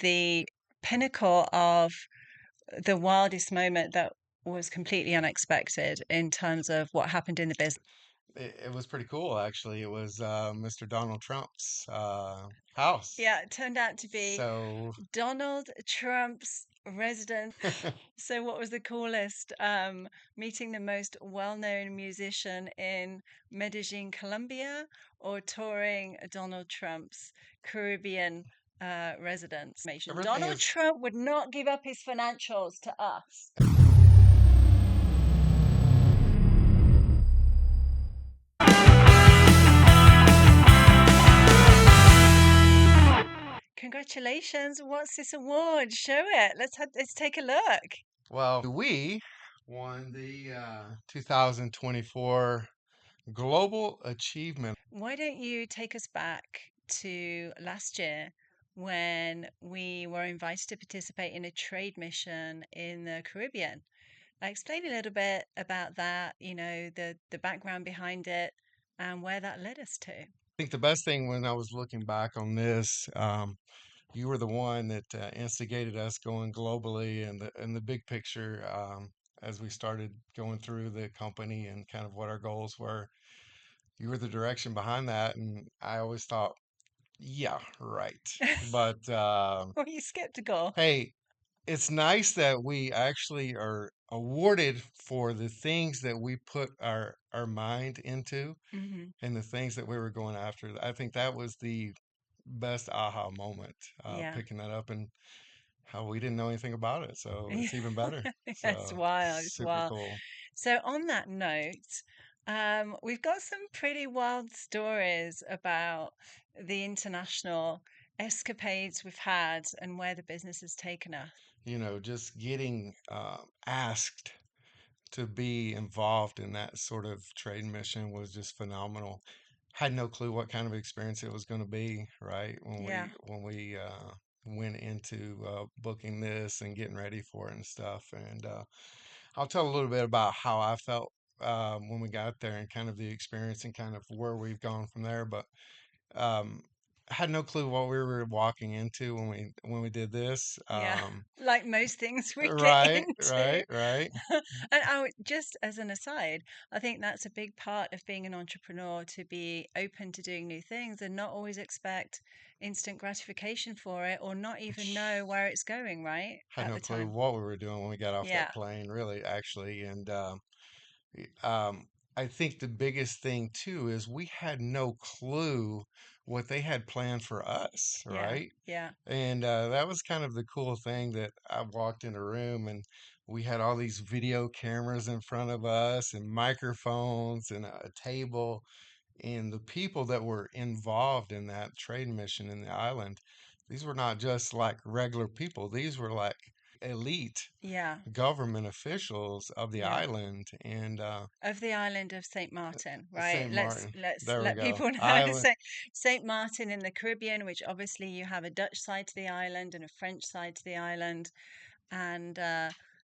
the pinnacle of the wildest moment that was completely unexpected in terms of what happened in the business. It was pretty cool, actually. It was Mr. Donald Trump's house. Yeah, it turned out to be So, Donald Trump's residence. So, what was the coolest? Meeting the most well-known musician in Medellin, Colombia, or touring Donald Trump's Caribbean residence? everything Donald is. Trump would not give up his financials to us. Congratulations! What's this award? Show it. Let's take a look. Well, we won the 2024 Global Achievement. Why don't you take us back to last year when we were invited to participate in a trade mission in the Caribbean? Explain a little bit about that, the background behind it and where that led us to. I think the best thing when I was looking back on this, you were the one that instigated us going globally and the big picture as we started going through the company and kind of what our goals were. You were the direction behind that, and I always thought, yeah, right. But Were you skeptical? hey, it's nice that we actually are awarded for the things that we put our mind into Hmm. and the things that we were going after. I think that was the best aha moment, Yeah. picking that up and how we didn't know anything about it. So it's even better. It's So wild. It's super wild. cool. So, on that note, we've got some pretty wild stories about the international escapades we've had and where the business has taken us. Just getting asked to be involved in that sort of trade mission was just phenomenal. Had no clue what kind of experience it was going to be, right? When Yeah. we went into booking this and getting ready for it and stuff. And I'll tell a little bit about how I felt when we got there and kind of the experience and kind of where we've gone from there. But um, I had no clue what we were walking into when we did this. Yeah. Like most things we get Right, into. right, right. And just as an aside, I think that's a big part of being an entrepreneur to be open to doing new things and not always expect instant gratification for it or not even know where it's going, right? Had At no the clue time. what we were doing when we got off that Yeah. plane, really, actually. And y- um, I think the biggest thing too is we had no clue what they had planned for us, Yeah. right? Yeah. And that was kind of the cool thing that I walked in a room and we had all these video cameras in front of us and microphones and a table. And the people that were involved in that trade mission in the island, these were not just like regular people, these were like elite Yeah. government officials of the Yeah. island and Of the island of Saint Martin, right? St. Let's Martin. let's There we let go. people know. Island. Saint Martin in the Caribbean, which obviously you have a Dutch side to the island and a French side to the island, and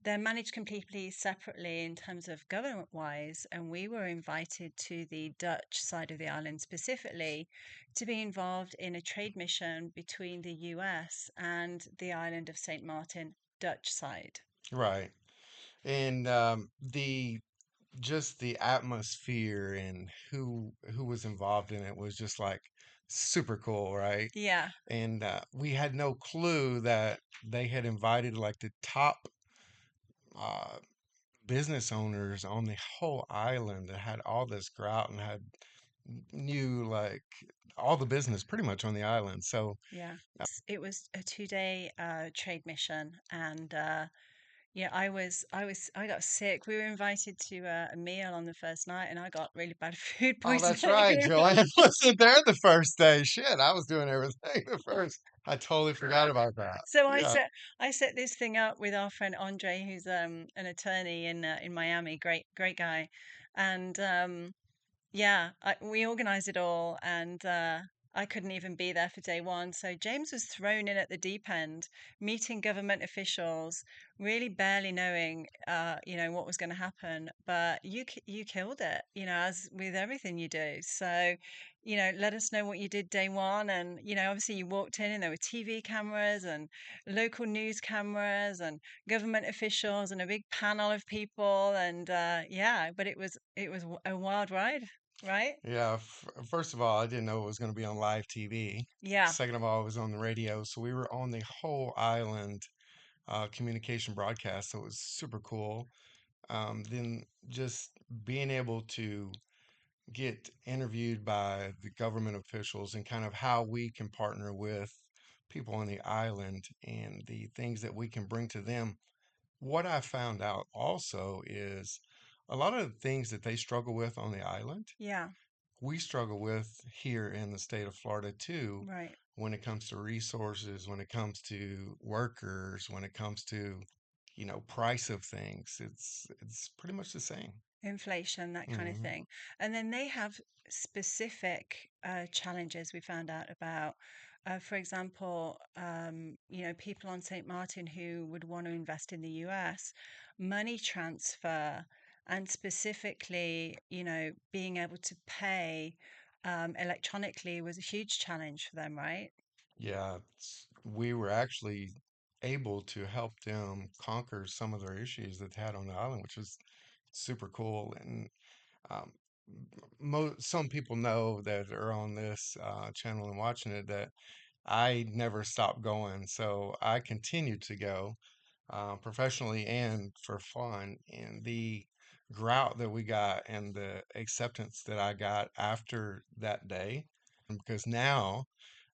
they're managed completely separately in terms of government wise. And we were invited to the Dutch side of the island specifically to be involved in a trade mission between the US and the island of Saint Martin, Dutch side. Right. And the just the atmosphere and who was involved in it was just like super cool, right? Yeah, And we had no clue that they had invited like the top uh, business owners on the whole island that had all this grout and had knew like all the business pretty much on the island. So yeah. It was a 2 day trade mission, and yeah, I got sick. We were invited to a meal on the first night, and I got really bad food oh, that's poisoning. right. Joanne wasn't there the first day. Shit, I was doing everything the first. I totally forgot about that. So Yeah. I set this thing up with our friend Andre, who's an attorney in Miami. Great guy, and yeah, we organized it all, and I couldn't even be there for day one. So James was thrown in at the deep end, meeting government officials, really barely knowing, what was going to happen. But you killed it, as with everything you do. So, let us know what you did day one. And obviously you walked in and there were TV cameras and local news cameras and government officials and a big panel of people. And yeah, but it was a wild ride, right? Yeah, first of all, I didn't know it was going to be on live TV. Yeah, Second of all, it was on the radio, so we were on the whole island communication broadcast, so it was super cool. Then just being able to get interviewed by the government officials and kind of how we can partner with people on the island and the things that we can bring to them. What I found out also is a lot of the things that they struggle with on the island, yeah, we struggle with here in the state of Florida too, right. when it comes to resources, when it comes to workers, when it comes to, price of things. It's pretty much the same. Inflation, that kind of Hmm. thing. And then they have specific challenges we found out about. For example, people on St. Martin who would want to invest in the US, money transfer, and specifically, being able to pay electronically was a huge challenge for them, right? Yeah, we were actually able to help them conquer some of their issues that they had on the island, which was super cool. And um, some people know that are on this channel and watching it that I never stopped going. So I continued to go professionally and for fun. And the grout that we got and the acceptance that I got after that day, because now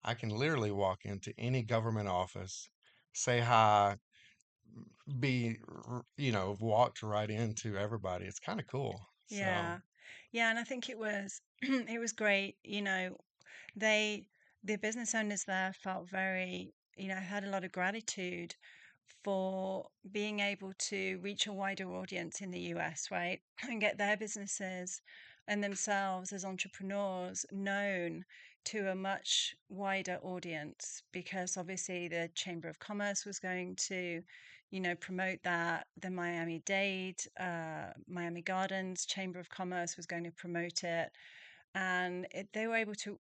I can literally walk into any government office, say hi, walked right into everybody. It's kind of cool. So, Yeah. Yeah, and I think it was it was great. They the business owners there felt very, had a lot of gratitude for being able to reach a wider audience in the US, right? And get their businesses and themselves as entrepreneurs known to a much wider audience because obviously the Chamber of Commerce was going to, promote that. The Miami-Dade, Miami Gardens Chamber of Commerce was going to promote it and they were able to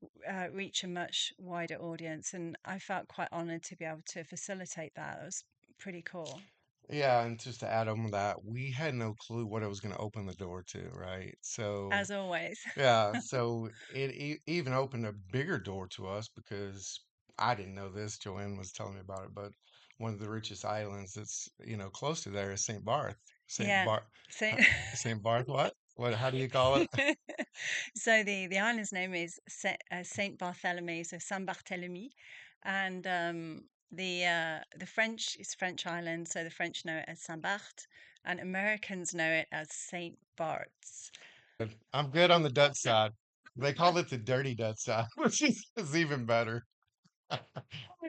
reach a much wider audience. And I felt quite honored to be able to facilitate that. It was pretty cool, yeah, and just to add on to that, we had no clue what it was going to open the door to, right? So, as always. yeah, so it even opened a bigger door to us because I didn't know this. Joanne was telling me about it, but one of the richest islands that's, close to there is St. Barth. St. Yeah. Bar So, St. Barth, what? What, how do you call it? so the island's name is Saint Barthélemy, so Saint Barthélemy, and the French is French island, so the French know it as Saint Barth, and Americans know it as Saint Barts. I'm good on the Dutch side. They call it the dirty Dutch side, which is even better.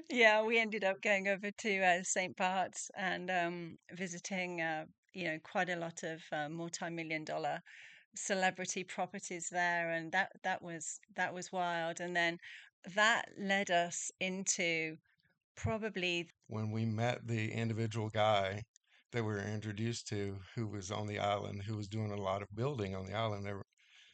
Yeah, we ended up going over to St. Bart's and visiting, quite a lot of multi-million dollar celebrity properties there, and that was wild. And then that led us into probably, When we met the individual guy that we were introduced to who was on the island, who was doing a lot of building on the island,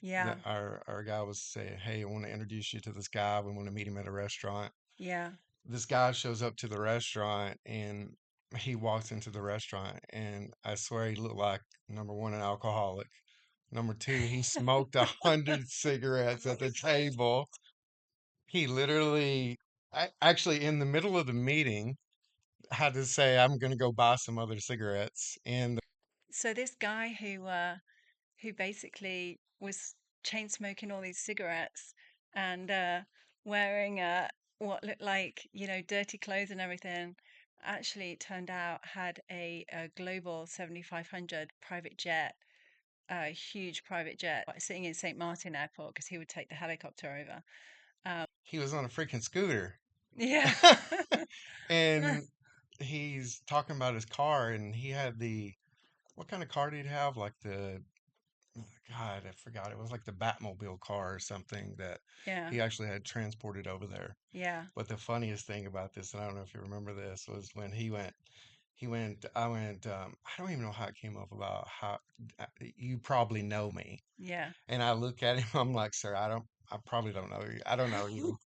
yeah, our guy was saying, "Hey, I want to introduce you to this guy. We want to meet him at a restaurant." yeah. This guy shows up to the restaurant and he walks into the restaurant, and I swear he looked like number one, an alcoholic. Number two, he smoked 100 cigarettes at the table. He literally, actually, in the middle of the meeting, had to say, "I'm going to go buy some other cigarettes." And So this guy who basically was chain smoking all these cigarettes and wearing what looked like, dirty clothes and everything. Actually, it turned out had a global 7500 private jet, a huge private jet, sitting in St. Martin Airport because he would take the helicopter over. he was on a freaking scooter. Yeah. And he's talking about his car, and he had what kind of car did he have? Like God, I forgot. It was like the Batmobile car or something that Yeah. he actually had transported over there. Yeah. But the funniest thing about this, and I don't know if you remember this, was when I don't even know how it came up about how you probably know me. Yeah. And I look at him, I'm like, sir, I probably don't know you. I don't know you.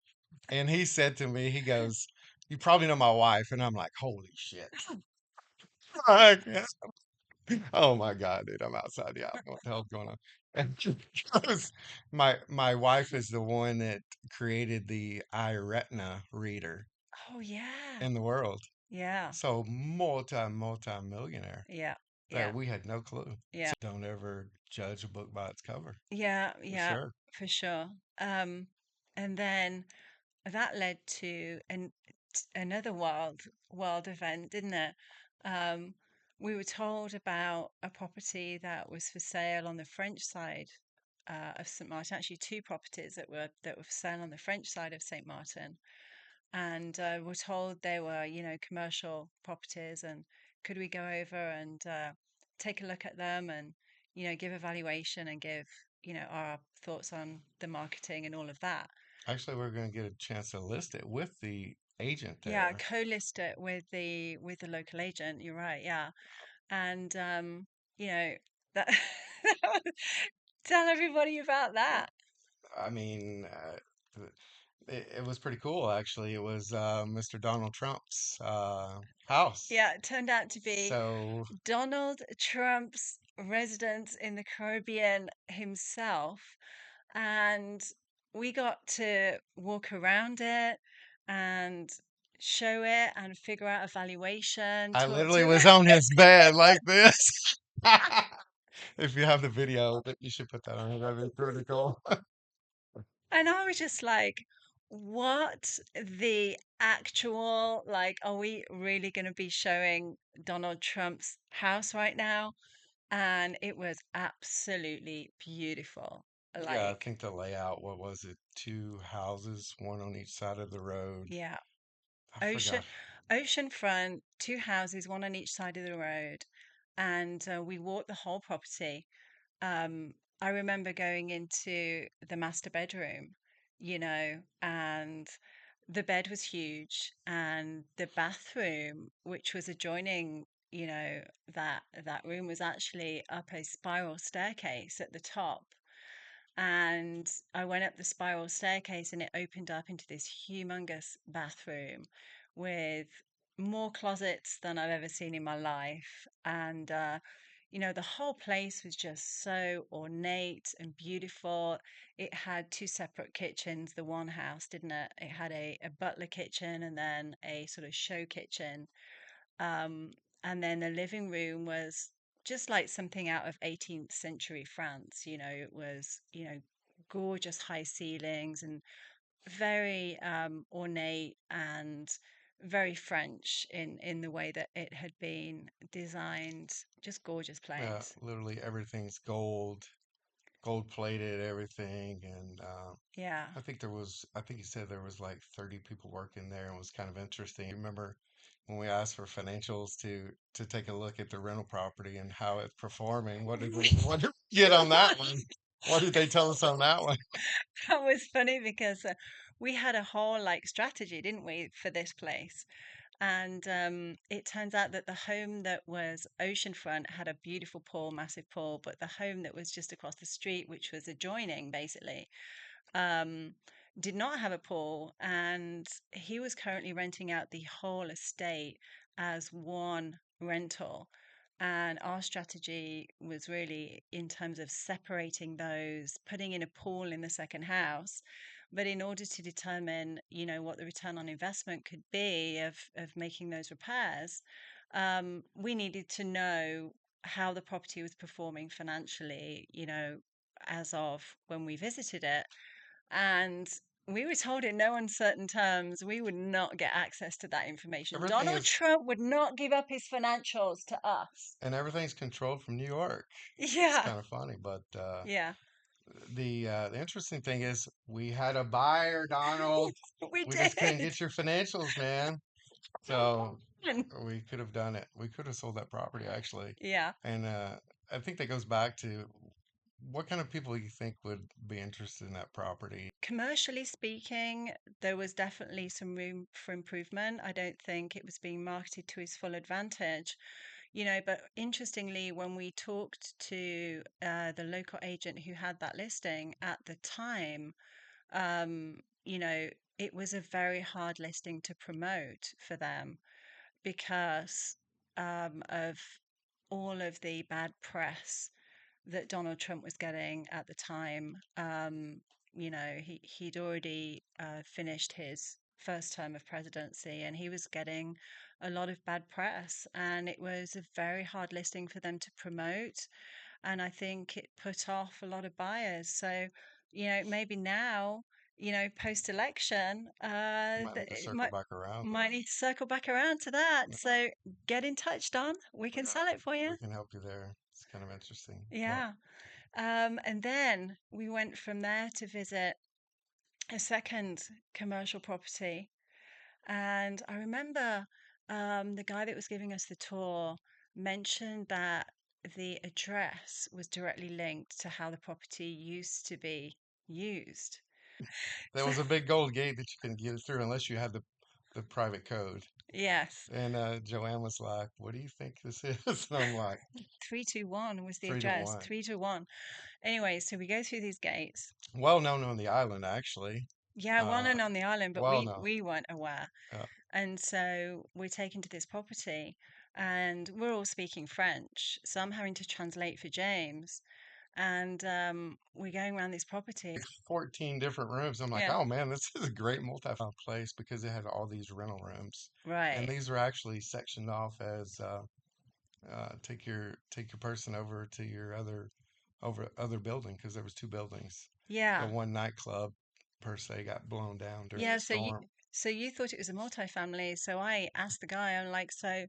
And he said to me, he goes, you probably know my wife. And I'm like, holy shit. Like, oh my God, dude, I'm outside the house. What the hell's going on? And because my wife is the one that created the iRetina reader Oh yeah. in the world. Yeah. So multi millionaire Yeah. that Yeah. we had no clue. Yeah. So don't ever judge a book by its cover, Yeah. for Yeah. sure. For sure. Um, and then that led to another wild event, didn't it? Um, we were told about a property that was for sale on the French side of St. Martin. Actually, two properties that were for sale on the French side of St. Martin, and we're told they were, commercial properties, and could we go over and take a look at them and, give a valuation and give, our thoughts on the marketing and all of that. Actually, we're going to get a chance to list it with the agent Yeah, there. co-list it with the local agent. You're right. Yeah, and you know that tell everybody about that. I mean, it was pretty cool, actually. It was Mr. Donald Trump's house. Yeah, it turned out to be So Donald Trump's residence in the Caribbean himself, and we got to walk around it and show it and figure out a valuation. I Talk literally to was on his bed like this. If you have the video, you should put that on. That'd be pretty cool. And I was just like, what the actual, like, are we really going to be showing Donald Trump's house right now? And it was absolutely beautiful. Yeah, I Like, think the layout, what was it? Two houses, one on each side of the road. yeah, I ocean, forgot. ocean front, two houses, one on each side of the road. And we walked the whole property. um, I remember going into the master bedroom, and the bed was huge, and the bathroom, which was adjoining, that room, was actually up a spiral staircase at the top. And I went up the spiral staircase and it opened up into this humongous bathroom with more closets than I've ever seen in my life. And, the whole place was just so ornate and beautiful. It had two separate kitchens, the one house, didn't it? It had a butler kitchen and then a sort of show kitchen. Um, and then the living room was just like something out of 18th century France. It was, gorgeous high ceilings and very ornate and very French in the way that it had been designed. Just gorgeous place. Literally everything's gold, gold plated, everything. And Yeah. I think he said there was like 30 people working there, and it was kind of interesting. Remember when we asked for financials to take a look at the rental property and how it's performing? What did we get on that one? What did they tell us on that one? That was funny because we had a whole like strategy, didn't we, for this place? And it turns out that the home that was oceanfront had a beautiful pool, massive pool, but the home that was just across the street, which was adjoining basically, um, did not have a pool. And he was currently renting out the whole estate as one rental. And our strategy was really in terms of separating those, putting in a pool in the second house. But in order to determine, what the return on investment could be of making those repairs, we needed to know how the property was performing financially, as of when we visited it. And we were told in no uncertain terms we would not get access to that information. Everything Donald is Trump would not give up his financials to us. and everything's controlled from New York. It's Yeah, kind of funny, but yeah, the interesting thing is we had a buyer, Donald. we We just couldn't did. get your financials, man. So we could have done it. We could have sold that property actually. Yeah, And I think that goes back to What kind of people you think would be interested in that property? Commercially speaking, there was definitely some room for improvement. I don't think it was being marketed to his full advantage, but interestingly, when we talked to the local agent who had that listing at the time, um, you know, it was a very hard listing to promote for them because of all of the bad press that Donald Trump was getting at the time. He'd already finished his first term of presidency and he was getting a lot of bad press, and it was a very hard listing for them to promote. And I think it put off a lot of buyers. So, maybe now, post election, Might need to it circle back around. might need to circle back around to that. Yeah, So get in touch, Don. We can sell it for we you. can help you there. It's kind of interesting. Well, Yeah. And then we went from there to visit a second commercial property. And I remember the guy that was giving us the tour mentioned that the address was directly linked to how the property used to be used. there So, was a big gold gate that you couldn't get through unless you had the private code. yes, And Joanne was like, "What do you think this is?" And I'm like, 321 was the three to address, one. 321. Anyway, so we go through these gates. Well known on the island, actually. Yeah, well Uh, known on the island, but well we known. we weren't aware. And so we're taken to this property and we're all speaking French. So I'm having to translate for James. And we're going around this property. Like 14 different rooms. I'm like, Yeah, oh man, this is a great multi-family place because it had all these rental rooms, and right. these were actually sectioned off as take your person over to your other building because there was two buildings. The Yeah. one nightclub per se got blown down during Yeah, the storm. so you thought it was a multifamily. So I asked the guy, I'm like, so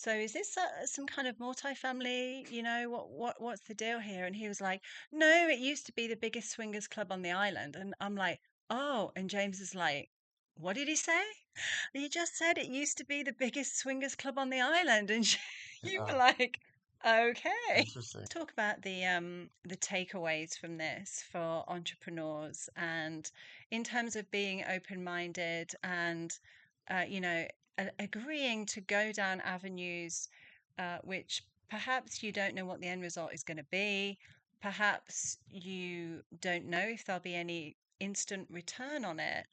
is this some kind of multifamily? What's the deal here? And he was like, no, it used to be the biggest swingers club on the island. And I'm like, oh, and James is like, what did he say? You just said it used to be the biggest swingers club on the island, and you Yeah, were like, okay. interesting. Talk about the takeaways from this for entrepreneurs, and in terms of being open-minded and uh, you know agreeing to go down avenues which perhaps you don't know what the end result is going to be. Perhaps you don't know if there'll be any instant return on it,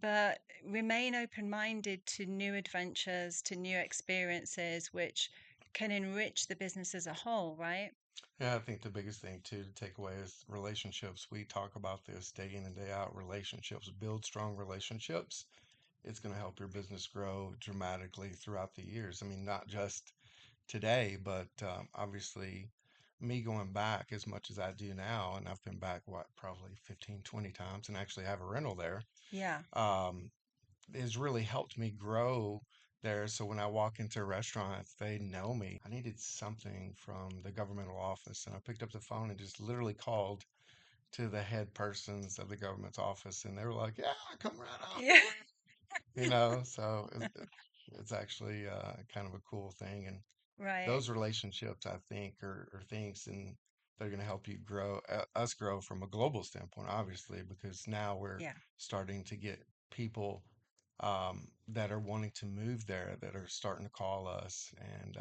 but remain open minded to new adventures, to new experiences, which can enrich the business as a whole, right? Yeah, I think the biggest thing too to take away is relationships. We talk about this day in and day out. Relationships, build strong relationships. It's going to help your business grow dramatically throughout the years. I mean, not just today, but obviously me going back as much as I do now, and I've been back, what, probably 15, 20 times and actually have a rental there, Yeah. um, has really helped me grow there. So when I walk into restaurants, they know me. I needed something from the governmental office, and I picked up the phone and just literally called to the head persons of the government's office, and they were like, "Yeah, come right on." Yeah. So it's actually kind of a cool thing. And Right. those relationships, I think, are things and they're going to help you grow, us grow from a global standpoint, obviously, because now we're Yeah. starting to get people that are wanting to move there that are starting to call us. And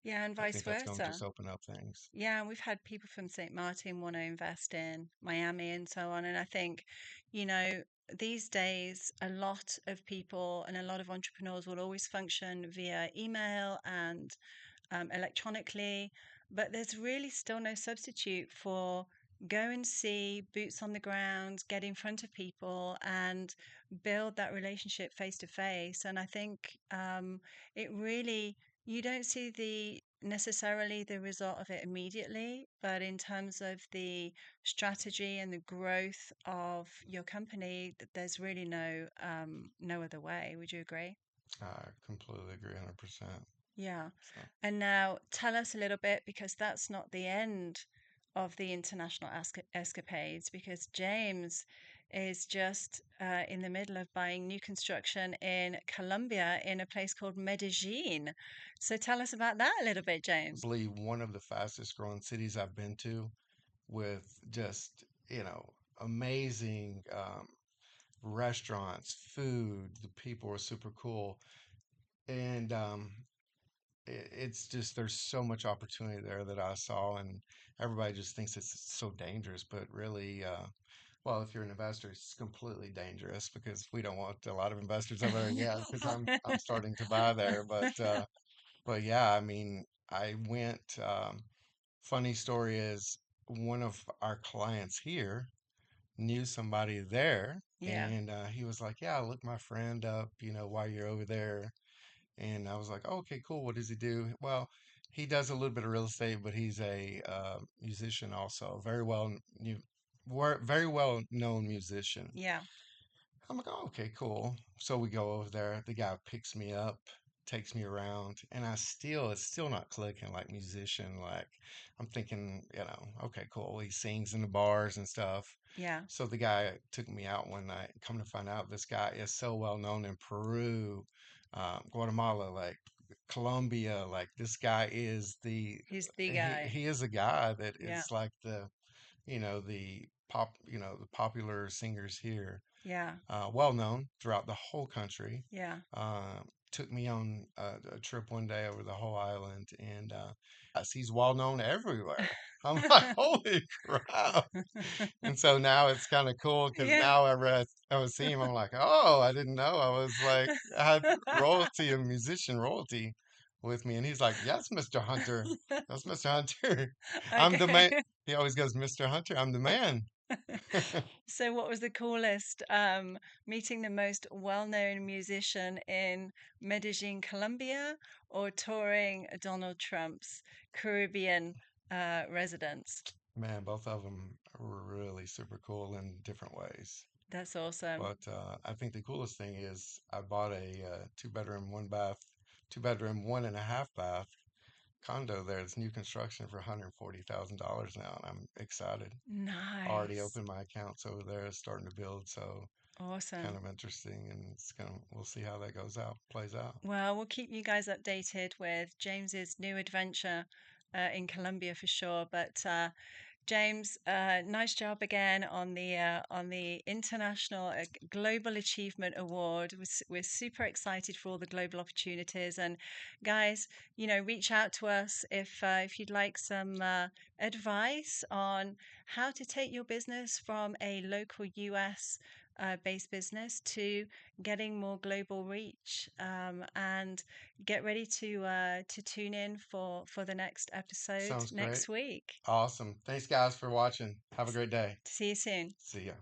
Yeah, and I vice think that's going to versa. just open up things. Yeah, and we've had people from St. Martin want to invest in Miami and so on. And I think, you know, these days, a lot of people and a lot of entrepreneurs will always function via email and electronically, but there's really still no substitute for go and see boots on the ground, get in front of people, and build that relationship face to face. And I think it really, you don't see the necessarily the result of it immediately, but in terms of the strategy and the growth of your company, there's really no other way. Would you agree? I completely agree 100%. Yeah. So And now tell us a little bit, because that's not the end of the international escapades, because James is just in the middle of buying new construction in Colombia in a place called Medellin. So tell us about that a little bit, James. probably one of the fastest growing cities I've been to. with just, amazing restaurants, food. The people are super cool. And it's just, there's so much opportunity there that I saw, and everybody just thinks it's so dangerous, but really, well, if you're an investor, it's completely dangerous because we don't want a lot of investors over there yet because I'm starting to buy there. But yeah, I mean, I went. Funny story is one of our clients here knew somebody there, Yeah, and he was like, "Yeah, look my friend up, while you're over there." And I was like, oh, okay, cool. What does he do? Well, he does a little bit of real estate, but he's a musician also, very well known musician. yeah, I'm like, oh, okay, cool. So we go over there. The guy picks me up, takes me around, and it's still not clicking like musician. Like I'm thinking, okay, cool. He sings in the bars and stuff. yeah. So the guy took me out one night. Come to find out, this guy is so well known in Peru, Guatemala, like Colombia. Like this guy is He's the he guy. he is a guy that Yeah, is like the popular singers here, yeah, well known throughout the whole country. yeah. Uh, Took me on a trip one day over the whole island, and yes, he's well known everywhere. I'm like, holy crap! And so now it's kind of cool because Yeah. now I was seeing him, I'm like, oh, I didn't know I was like I had royalty and musician royalty with me, and he's like, yes, Mr. Hunter, that's Mr. Hunter. I'm the man. Okay. He always goes, Mr. Hunter, I'm the man. So, what was the coolest? Meeting the most well-known musician in Medellin, Colombia, or touring Donald Trump's Caribbean residence? Man, both of them were really super cool in different ways. That's awesome. But I think the coolest thing is I bought a two-bedroom, one bath, two-bedroom, one and a half bath condo there. It's new construction for $140,000 now, and I'm excited. Already Nice. opened my accounts over there, starting to build, so kind Awesome. of interesting, and we'll see how that goes out, plays out. Well, we'll keep you guys updated with James's new adventure in Colombia for sure. But James, nice job again on the International Global Achievement Award. We're super excited for all the global opportunities. And guys, reach out to us if you'd like some advice on how to take your business from a local US based business to getting more global reach. And get ready to tune in for the next episode Sounds great. next week. Awesome. Thanks, guys, for watching. Have a great day. See you soon. See ya.